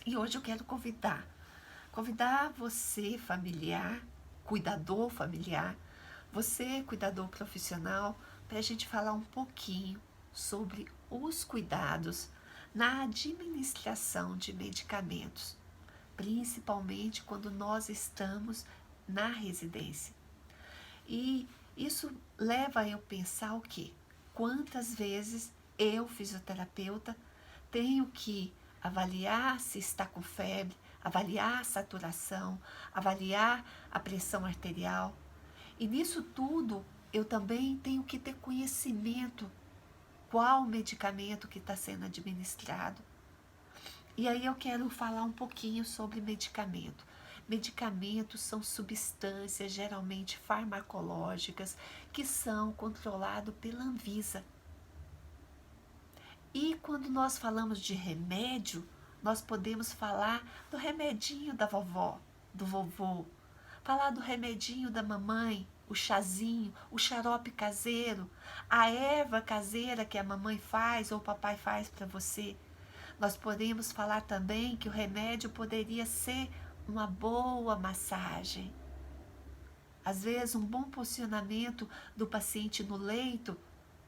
E hoje eu quero convidar você, familiar, cuidador familiar, você, cuidador profissional, para a gente falar um pouquinho sobre os cuidados na administração de medicamentos, principalmente quando nós estamos na residência. E isso leva eu a pensar o quê? Quantas vezes eu, fisioterapeuta, tenho que avaliar se está com febre, avaliar a saturação, avaliar a pressão arterial. E nisso tudo eu também tenho que ter conhecimento qual medicamento que está sendo administrado. E aí eu quero falar um pouquinho sobre medicamento. Medicamentos são substâncias geralmente farmacológicas que são controladas pela Anvisa. E quando nós falamos de remédio, nós podemos falar do remedinho da vovó, do vovô, falar do remedinho da mamãe, o chazinho, o xarope caseiro, a erva caseira que a mamãe faz ou o papai faz para você. Nós podemos falar também que o remédio poderia ser uma boa massagem. Às vezes, um bom posicionamento do paciente no leito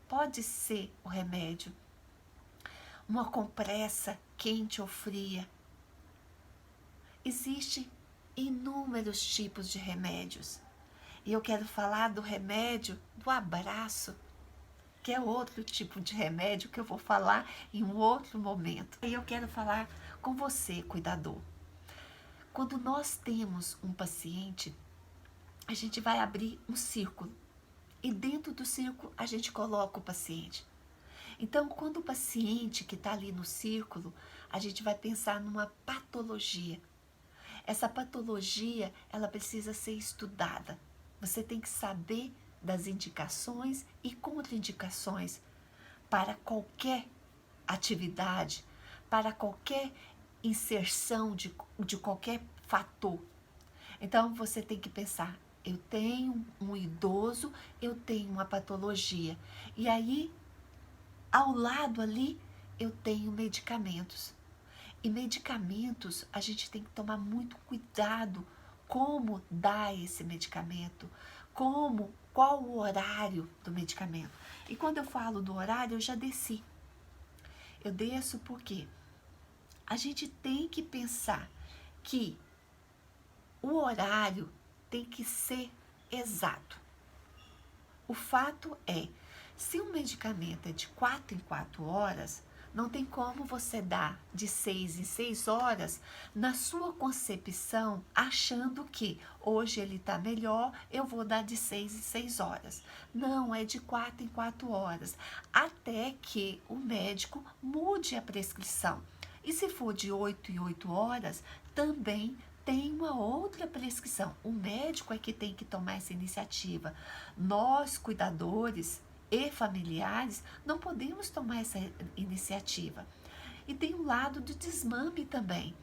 pode ser o remédio. Uma compressa quente ou fria. Existem inúmeros tipos de remédios. E eu quero falar do remédio do abraço, que é outro tipo de remédio que eu vou falar em um outro momento. E eu quero falar com você, cuidador. Quando nós temos um paciente, a gente vai abrir um círculo. E dentro do círculo, a gente coloca o paciente. Então, quando o paciente que está ali no círculo, a gente vai pensar numa patologia. Essa patologia, ela precisa ser estudada. Você tem que saber das indicações e contraindicações para qualquer atividade, para qualquer inserção de qualquer fator. Então, você tem que pensar, eu tenho um idoso, eu tenho uma patologia. E aí, ao lado ali, eu tenho medicamentos. E medicamentos, a gente tem que tomar muito cuidado como dar esse medicamento, qual o horário do medicamento. E quando eu falo do horário, eu já desci. Eu desço porque a gente tem que pensar que o horário tem que ser exato. O fato é, se um medicamento é de 4 em 4 horas, não tem como você dar de 6 em 6 horas na sua concepção, achando que hoje ele está melhor, eu vou dar de 6 em 6 horas. Não, é de 4 em 4 horas, até que o médico mude a prescrição. E se for de 8 em 8 horas, também tem uma outra prescrição. O médico é que tem que tomar essa iniciativa. Nós, cuidadores e familiares, não podemos tomar essa iniciativa. E tem um lado do desmame também.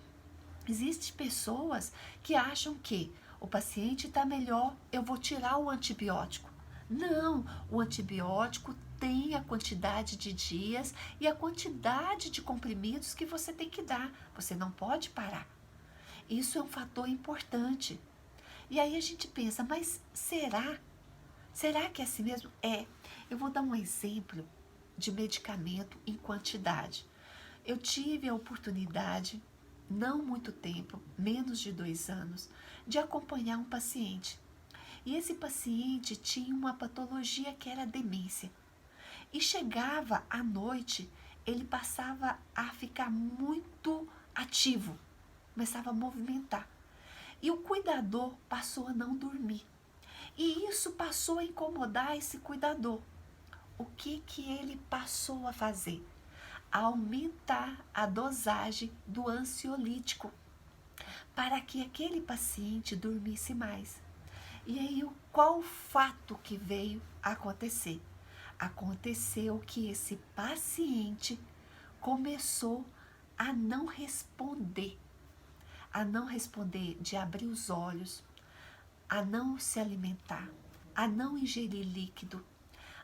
Existem pessoas que acham que o paciente está melhor, eu vou tirar o antibiótico. Não, o antibiótico tem a quantidade de dias e a quantidade de comprimidos que você tem que dar. Você não pode parar. Isso é um fator importante. E aí a gente pensa, mas será? Será que é assim mesmo? É. Eu vou dar um exemplo de medicamento em quantidade. Eu tive a oportunidade, não muito tempo, menos de 2 anos, de acompanhar um paciente. E esse paciente tinha uma patologia que era demência. E chegava à noite, ele passava a ficar muito ativo, começava a movimentar. E o cuidador passou a não dormir. E isso passou a incomodar esse cuidador. O que ele passou a fazer? A aumentar a dosagem do ansiolítico para que aquele paciente dormisse mais. E aí, qual o fato que veio acontecer? Aconteceu que esse paciente começou a não responder de abrir os olhos, a não se alimentar, a não ingerir líquido,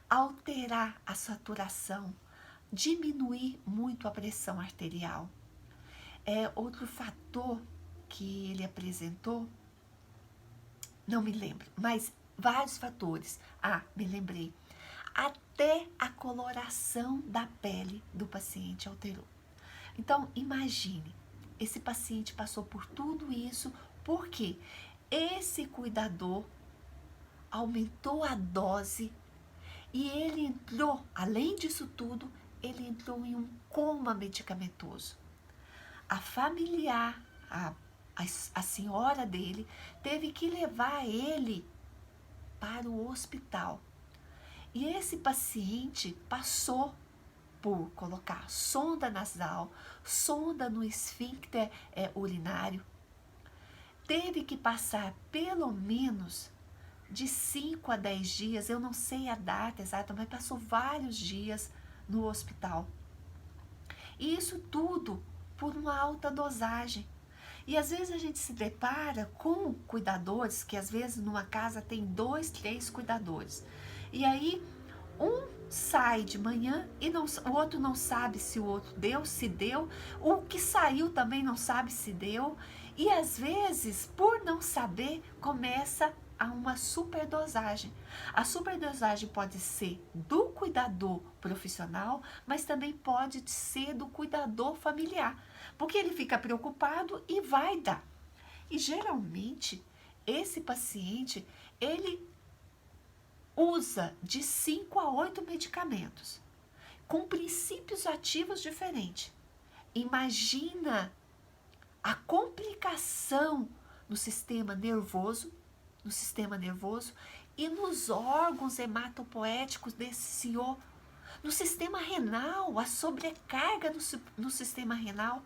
alterar a saturação, diminuir muito a pressão arterial. Outro fator que ele apresentou, não me lembro, mas vários fatores. Me lembrei. Até a coloração da pele do paciente alterou. Então, imagine, esse paciente passou por tudo isso porque esse cuidador aumentou a dose e ele entrou, além disso tudo, ele entrou em um coma medicamentoso. A familiar, a senhora dele, teve que levar ele para o hospital. E esse paciente passou por colocar sonda nasal, sonda no esfíncter urinário. Teve que passar pelo menos de 5 a 10 dias, eu não sei a data exata, mas passou vários dias no hospital. E isso tudo por uma alta dosagem. E às vezes a gente se depara com cuidadores, que às vezes numa casa tem 2, 3 cuidadores. E aí um sai de manhã e o outro não sabe se o outro deu, se deu. O que saiu também não sabe se deu. E às vezes, por não saber, começa a uma superdosagem. A superdosagem pode ser do cuidador profissional, mas também pode ser do cuidador familiar, porque ele fica preocupado e vai dar. E geralmente, esse paciente, ele usa de 5 a 8 medicamentos, com princípios ativos diferentes. Imagina a complicação no sistema nervoso e nos órgãos hematopoéticos desse senhor, no sistema renal, a sobrecarga no sistema renal.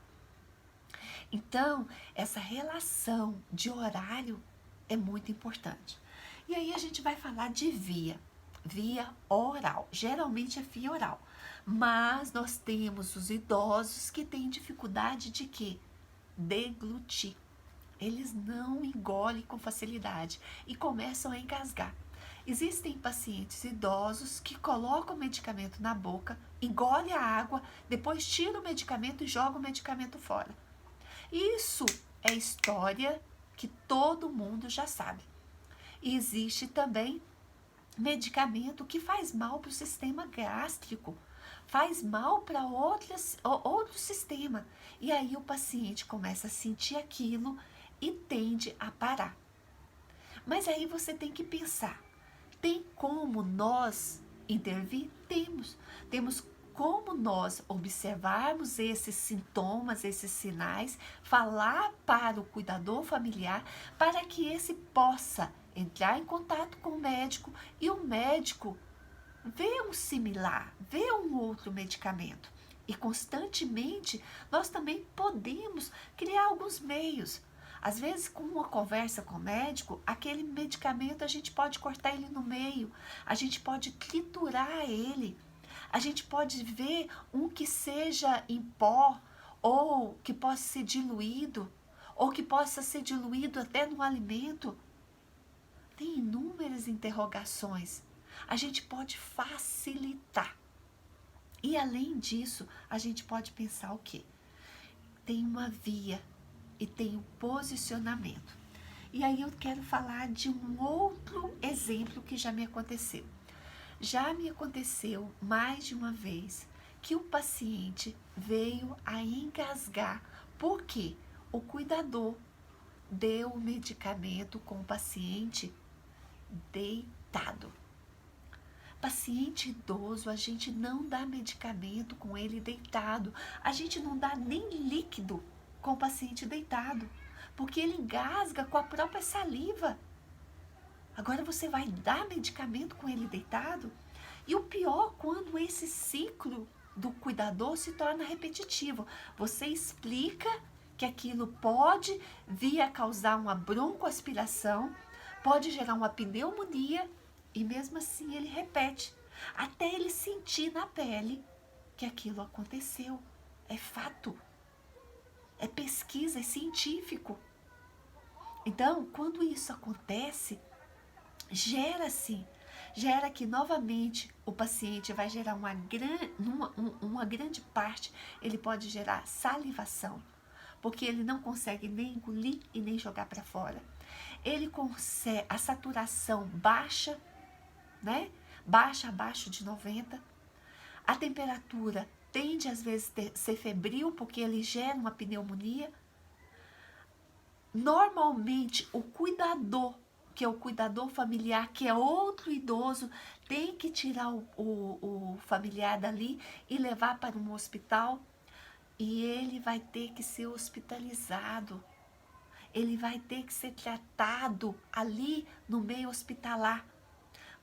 Então, essa relação de horário é muito importante. E aí a gente vai falar de via oral, geralmente é via oral, mas nós temos os idosos que têm dificuldade de quê? Deglutir. Eles não engolem com facilidade e começam a engasgar. Existem pacientes idosos que colocam o medicamento na boca, engole a água, depois tira o medicamento e joga o medicamento fora. Isso é história que todo mundo já sabe. E existe também medicamento que faz mal para o sistema gástrico, faz mal para outro sistema. E aí o paciente começa a sentir aquilo e tende a parar. Mas aí você tem que pensar, tem como nós intervir? Temos como nós observarmos esses sintomas, esses sinais, falar para o cuidador familiar para que esse possa entrar em contato com o médico e o médico vê um similar, vê um outro medicamento. E constantemente nós também podemos criar alguns meios. Às vezes, com uma conversa com o médico, aquele medicamento a gente pode cortar ele no meio, a gente pode triturar ele, a gente pode ver um que seja em pó, ou que possa ser diluído, ou que possa ser diluído até no alimento. Tem inúmeras interrogações. A gente pode facilitar. E além disso, a gente pode pensar o quê? Tem uma via e tem um posicionamento. E aí eu quero falar de um outro exemplo que já me aconteceu. Já me aconteceu mais de uma vez que o paciente veio a engasgar porque o cuidador deu o medicamento com o paciente deitado. Paciente idoso, a gente não dá medicamento com ele deitado. A gente não dá nem líquido com o paciente deitado, porque ele engasga com a própria saliva. Agora você vai dar medicamento com ele deitado? E o pior, quando esse ciclo do cuidador se torna repetitivo. Você explica que aquilo pode vir a causar uma broncoaspiração, pode gerar uma pneumonia, e mesmo assim ele repete, até ele sentir na pele que aquilo aconteceu. É fato, é pesquisa, é científico. Então, quando isso acontece, gera que novamente o paciente vai gerar uma grande parte, ele pode gerar salivação, porque ele não consegue nem engolir e nem jogar para fora. Ele consegue, a saturação baixa, né? Baixa abaixo de 90. A temperatura tende às vezes a ser febril, porque ele gera uma pneumonia. Normalmente, o cuidador, que é o cuidador familiar, que é outro idoso, tem que tirar o familiar dali e levar para um hospital. E ele vai ter que ser hospitalizado. Ele vai ter que ser tratado ali no meio hospitalar.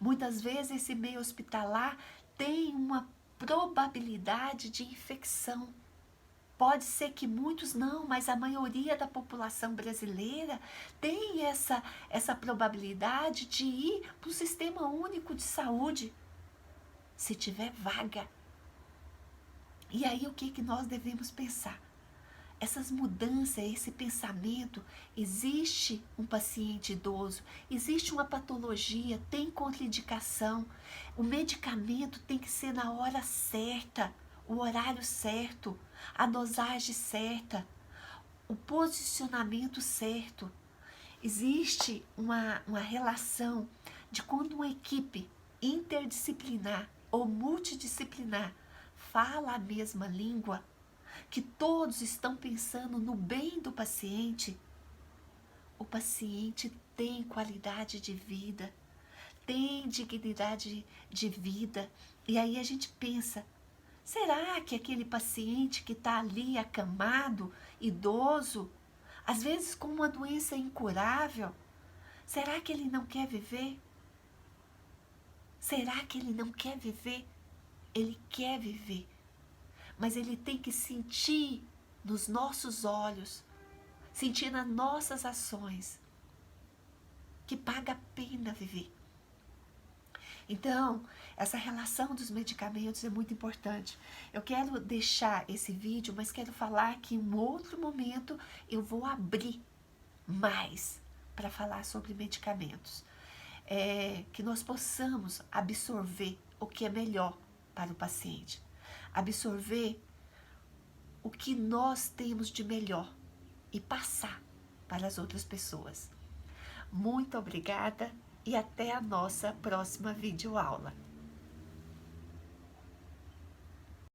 Muitas vezes esse meio hospitalar tem uma probabilidade de infecção. Pode ser que muitos não, mas a maioria da população brasileira tem essa probabilidade de ir para o Sistema Único de Saúde, se tiver vaga. E aí o que nós devemos pensar? Essas mudanças, esse pensamento, existe um paciente idoso, existe uma patologia, tem contraindicação, o medicamento tem que ser na hora certa, o horário certo, a dosagem certa, o posicionamento certo. Existe uma relação de quando uma equipe interdisciplinar ou multidisciplinar fala a mesma língua, que todos estão pensando no bem do paciente, o paciente tem qualidade de vida, tem dignidade de vida. E aí a gente pensa, será que aquele paciente que está ali acamado, idoso, às vezes com uma doença incurável, será que ele não quer viver? Será que ele não quer viver? Ele quer viver. Mas ele tem que sentir nos nossos olhos, sentir nas nossas ações, que paga a pena viver. Então, essa relação dos medicamentos é muito importante. Eu quero deixar esse vídeo, mas quero falar que em um outro momento eu vou abrir mais para falar sobre medicamentos. Que nós possamos absorver o que é melhor para o paciente. Absorver o que nós temos de melhor e passar para as outras pessoas. Muito obrigada e até a nossa próxima videoaula.